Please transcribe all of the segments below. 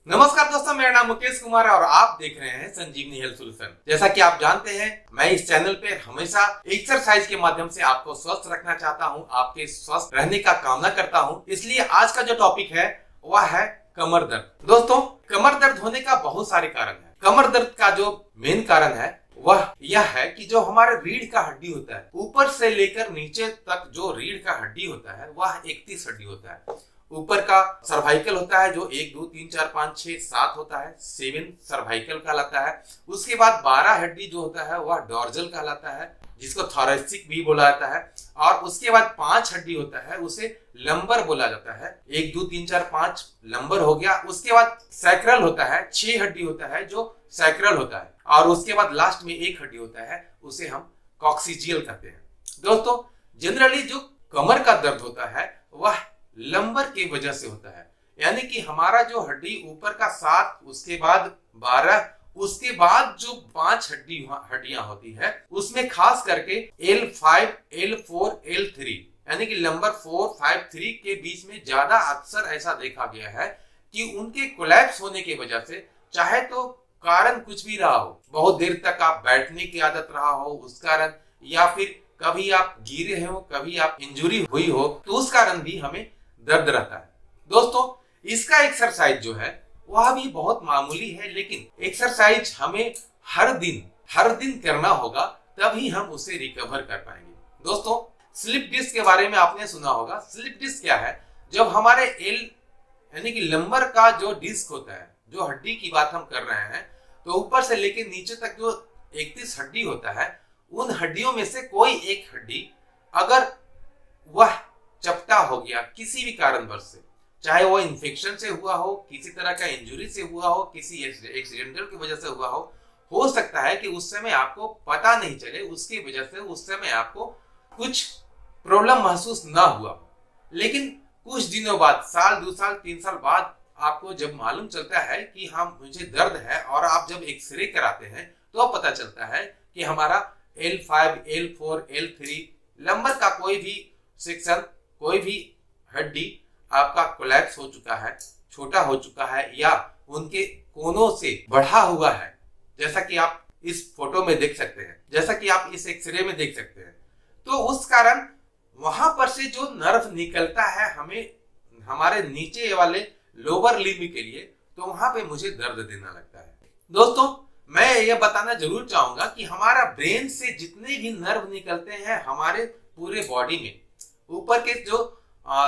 नमस्कार दोस्तों, मेरा नाम मुकेश कुमार है और आप देख रहे हैं संजीवनी हेल्थ सॉल्यूशन। जैसा कि आप जानते हैं, मैं इस चैनल पे हमेशा एक्सरसाइज के माध्यम से आपको स्वस्थ रखना चाहता हूं, आपके स्वस्थ रहने का कामना करता हूं। इसलिए आज का जो टॉपिक है वह है कमर दर्द। दोस्तों, कमर दर्द होने का बहुत सारे कारण है। कमर दर्द का जो मेन कारण है वह यह है कि जो हमारे रीढ़ का हड्डी होता है, ऊपर से लेकर नीचे तक जो रीढ़ का हड्डी होता है वह 31 हड्डी होता है। ऊपर का सर्वाइकल होता है जो 1 2 3 4 5 6 7 होता है, 7 सर्वाइकल कहलाता है। उसके बाद 12 हड्डी जो होता है वह डॉर्जल कहलाता है, जिसको थोरेसिक भी बोला जाता है। और उसके बाद 5 हड्डी होता है, उसे लंबर बोला जाता है। 1 2 3 4 5 लंबर हो गया। उसके बाद सैक्रल होता है, 6 हड्डी होता है जो सैक्रल होता है। और उसके बाद लास्ट में 1 हड्डी होता है, उसे हम कॉक्सिजियल कहते हैं। दोस्तों, जनरली जो कमर का दर्द होता है वह लंबर की वजह से होता है, यानी कि हमारा जो हड्डी ऊपर का 7, उसके बाद 12, उसके बाद जो 5 हड्डियां होती है, उसमें खास करके L5, L4, L3 यानी कि लंबर 4, 5, 3 के बीच में ज्यादा अक्सर ऐसा देखा गया है कि उनके कोलैप्स होने की वजह से, चाहे तो कारण कुछ भी रहा हो, बहुत देर तक आप बैठने की आदत रहा हो उस कारण, या फिर कभी आप गिरे हो, कभी आप इंजरी हुई हो, तो उस कारण भी हमें दर्द रहता है। दोस्तों, इसका एक्सरसाइज जो है वह भी बहुत मामूली है, लेकिन एक्सरसाइज हमें हर दिन करना होगा, तभी हम उसे रिकवर कर पाएंगे। दोस्तों, स्लिप डिस्क के बारे में आपने सुना होगा। स्लिप डिस्क क्या है? जब हमारे एल यानी कि लंबर का जो डिस्क होता है, जो हड्डी की बात हम कर रहे हैं, तो ऊपर से लेकर नीचे तक जो 31 हड्डी होता है, उन हड्डियों में से कोई एक हड्डी अगर वह चपटा हो गया किसी भी कारणवश से, चाहे वो इन्फेक्शन से हुआ हो, किसी तरह का इंजरी से हुआ हो, किसी एक्सीडेंटल की वजह से हुआ हो सकता है कि उस समय आपको पता नहीं चले, उसकी वजह से उस समय आपको कुछ प्रॉब्लम महसूस ना हुआ, लेकिन कुछ दिनों बाद, साल 2 साल 3 साल बाद आपको जब मालूम चलता है कि हाँ मुझे दर्द है, और आप जब एक्सरे कराते हैं तो पता चलता है कि हमारा L5, L4, L3 लंबर का कोई भी सेक्शन, कोई भी हड्डी आपका कोलैप्स हो चुका है, छोटा हो चुका है, या उनके कोनों से बढ़ा हुआ है, जैसा कि आप इस फोटो में देख सकते हैं, जैसा कि आप इस एक्सरे में देख सकते हैं। तो उस कारण वहां पर से जो नर्व निकलता है हमें हमारे नीचे वाले लोअर लिम्ब के लिए, तो वहां पे मुझे दर्द देना लगता है। दोस्तों, मैं यह बताना जरूर चाहूंगा कि हमारा ब्रेन से जितने भी नर्व निकलते हैं हमारे पूरे बॉडी में, ऊपर के जो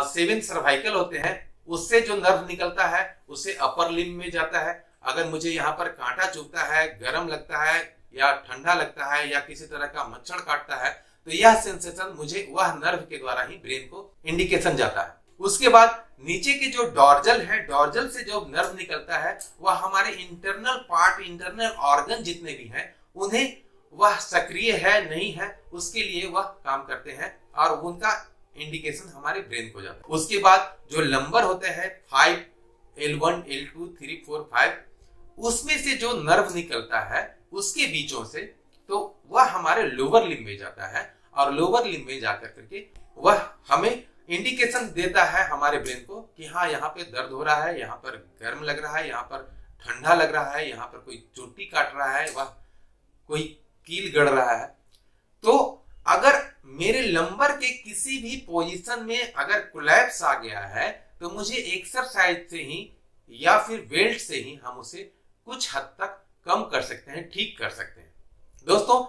7 सर्वाइकल होते हैं, उससे जो नर्व निकलता है उससे अपर लिम्ब में जाता है। अगर मुझे यहाँ पर कांटा चुभता है, गर्म लगता है या ठंडा लगता है, या किसी तरह का मच्छर काटता है, तो यह सेंसेशन मुझे वह नर्व के द्वारा ही ब्रेन को इंडिकेशन जाता है। उसके बाद नीचे की जो डॉर्जल है, डॉर्जल से जो नर्व निकलता है वह हमारे इंटरनल पार्ट, इंटरनल ऑर्गन जितने भी हैं, उन्हें वह सक्रिय है नहीं है उसके लिए वह काम करते हैं, और उनका इंडिकेशन हमारे ब्रेन को जाता है। उसके बाद जो लंबर होते हैं 5, L1, L2, 3, 4, 5, उसमें से जो नर्व निकलता है उसके बीचों से, तो वह हमारे लोअर लिम्ब में जाता है, और लोअर लिम्ब में जाकर करके वह हमें इंडिकेशन देता है हमारे ब्रेन को कि हाँ यहाँ पे दर्द हो रहा है, यहाँ पर गर्म लग रहा है, यहाँ पर ठंडा लग रहा है, यहाँ पर कोई चोटी काट रहा है, वह कोई कील गड़ रहा है। तो अगर मेरे लंबर के किसी भी पोजीशन में अगर कोलैप्स आ गया है, तो मुझे एक्सरसाइज से ही या फिर बेल्ट से ही हम उसे कुछ हद तक कम कर सकते हैं, ठीक कर सकते हैं। दोस्तों,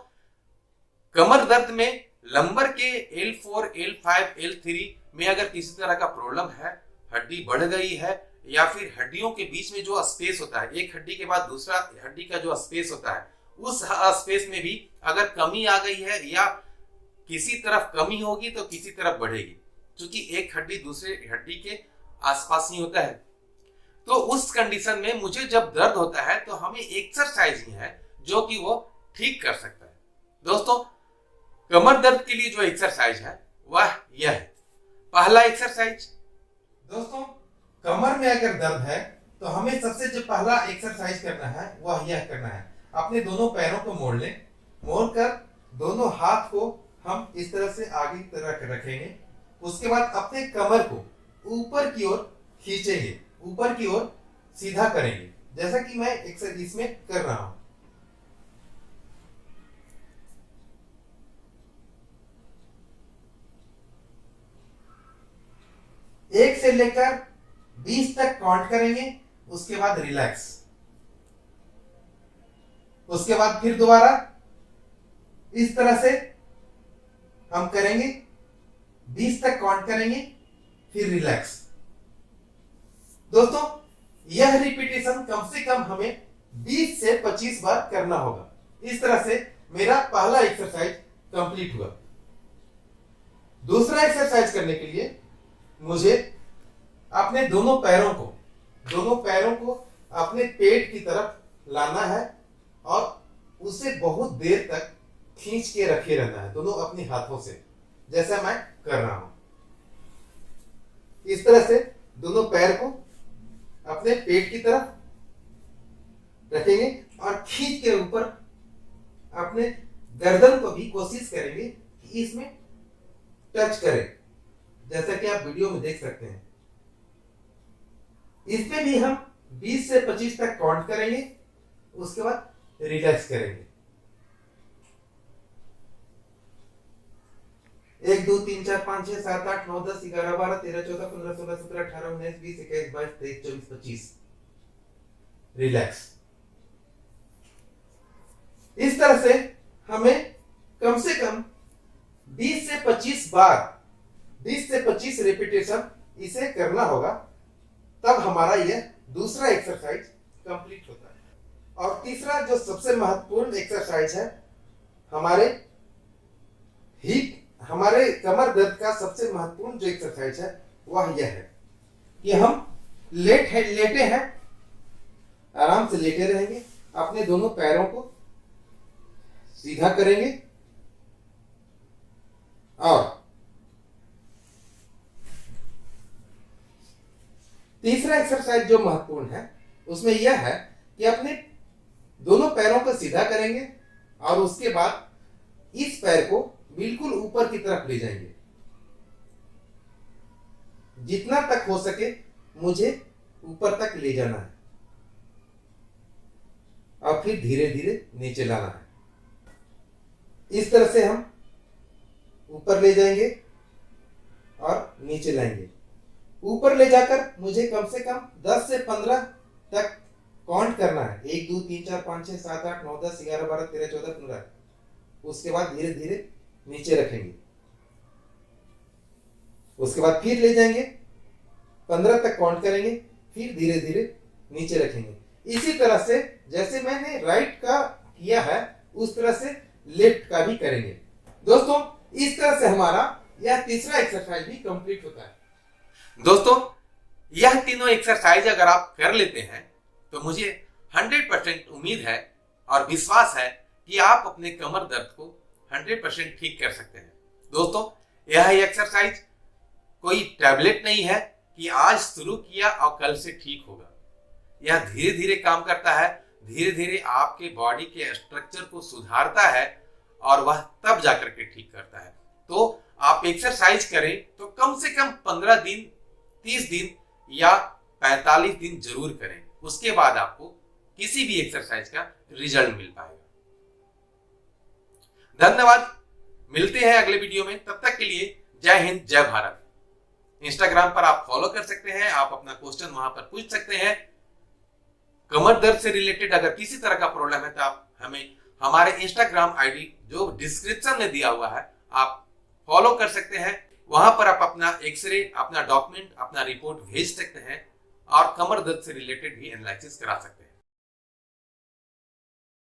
कमर दर्द में लंबर के L4, L5, L3 में अगर किसी तरह का प्रॉब्लम है, हड्डी बढ़ गई है, या फिर हड्डियों के बीच में जो स्पेस होता है, एक हड्डी के बाद दूसरा हड्डी का जो स्पेस होता है, उस स्पेस में भी अगर कमी आ गई है, या किसी तरफ कमी होगी तो किसी तरफ बढ़ेगी, क्योंकि एक हड्डी दूसरे हड्डी के आसपास ही होता है। तो उस कंडीशन में मुझे जब दर्द होता है तो हमें एक्सरसाइज ही है जो कि वो ठीक कर सकता है। दोस्तों, कमर दर्द के लिए जो एक्सरसाइज है वह यह है। पहला एक्सरसाइज, दोस्तों, कमर में अगर दर्द है तो हमें सबसे जो पहला एक्सरसाइज करना है वह यह करना है, अपने दोनों पैरों को मोड़ लें, मोड़कर दोनों हाथ को हम इस तरह से आगे की तरफ रखेंगे। उसके बाद अपने कमर को ऊपर की ओर खींचेंगे, ऊपर की ओर सीधा करेंगे, जैसा कि मैं एक्सरसाइज इसमें कर रहा हूं। एक से लेकर 20 तक काउंट करेंगे, उसके बाद रिलैक्स, उसके बाद फिर दोबारा इस तरह से हम करेंगे, 20 तक काउंट करेंगे, फिर रिलैक्स। दोस्तों, यह रिपीटेशन कम से कम हमें 20 से 25 बार करना होगा। इस तरह से मेरा पहला एक्सरसाइज कंप्लीट हुआ। दूसरा एक्सरसाइज करने के लिए मुझे अपने दोनों पैरों को अपने पेट की तरफ लाना है और उसे बहुत देर तक खींच के रखे रहना है, दोनों अपने हाथों से, जैसा मैं कर रहा हूं। इस तरह से दोनों पैर को अपने पेट की तरफ रखेंगे और खींच के ऊपर अपने गर्दन को भी कोशिश करेंगे कि इसमें टच करे, जैसा कि आप वीडियो में देख सकते हैं। इसमें भी हम 20 से 25 तक काउंट करेंगे, उसके बाद रिलैक्स करेंगे। 1 2 3 4 5 6 7 8 9 10 11 12 13 14 15 16 17 18 19 20 21 22 23 24 25 रिलैक्स। इस तरह से हमें कम से कम 20 से 25 बार, 20 से 25 रिपीटेशन इसे करना होगा, तब हमारा यह दूसरा एक्सरसाइज कंप्लीट होता है। और तीसरा जो सबसे महत्वपूर्ण एक्सरसाइज है, हमारे कमर दर्द का सबसे महत्वपूर्ण जो एक्सरसाइज है वह यह है कि हम लेटे हैं, आराम से लेटे रहेंगे, अपने दोनों पैरों को सीधा करेंगे और तीसरा एक्सरसाइज जो महत्वपूर्ण है उसमें यह है कि अपने दोनों पैरों को सीधा करेंगे और उसके बाद इस पैर को बिल्कुल ऊपर की तरफ ले जाएंगे, जितना तक हो सके मुझे ऊपर तक ले जाना है और फिर धीरे धीरे नीचे लाना है। इस तरह से हम ऊपर ले जाएंगे और नीचे लाएंगे। ऊपर ले जाकर मुझे कम से कम 10 से 15 तक काउंट करना है। 1 2 3 4 5 6 7 8 9 10 11 12 13 14 15। उसके बाद धीरे धीरे नीचे रखेंगे, उसके बाद फिर ले जाएंगे, 15 तक काउंट करेंगे, फिर धीरे धीरे नीचे रखेंगे। इसी तरह से जैसे मैंने राइट का किया है उस तरह से लेफ्ट का भी करेंगे। दोस्तों, इस तरह से हमारा यह तीसरा एक्सरसाइज भी कंप्लीट होता है। दोस्तों, यह तीनों एक्सरसाइज अगर आप कर लेते हैं तो मुझे 100% उम्मीद है और विश्वास है कि आप अपने कमर दर्द को 100% ठीक कर सकते हैं। दोस्तों, यह एक्सरसाइज कोई टैबलेट नहीं है कि आज शुरू किया और कल से ठीक होगा। यह धीरे धीरे काम करता है, धीरे धीरे आपके बॉडी के स्ट्रक्चर को सुधारता है और वह तब जाकर के ठीक करता है। तो आप एक्सरसाइज करें तो कम से कम 15 दिन, 30 दिन या 45 दिन जरूर करें, उसके बाद आपको किसी भी एक्सरसाइज का रिजल्ट मिल पाएगा। धन्यवाद, मिलते हैं अगले वीडियो में, तब तक के लिए जय हिंद, जय भारत। इंस्टाग्राम पर आप फॉलो कर सकते हैं, आप अपना क्वेश्चन वहां पर पूछ सकते हैं। कमर दर्द से रिलेटेड अगर किसी तरह का प्रॉब्लम है तो आप हमें हमारे इंस्टाग्राम आईडी जो डिस्क्रिप्शन में दिया हुआ है आप फॉलो कर सकते हैं। वहां पर आप अपना एक्सरे, अपना डॉक्यूमेंट, अपना रिपोर्ट भेज सकते हैं और कमर दर्द से रिलेटेड भी एनालिसिस करा सकते हैं।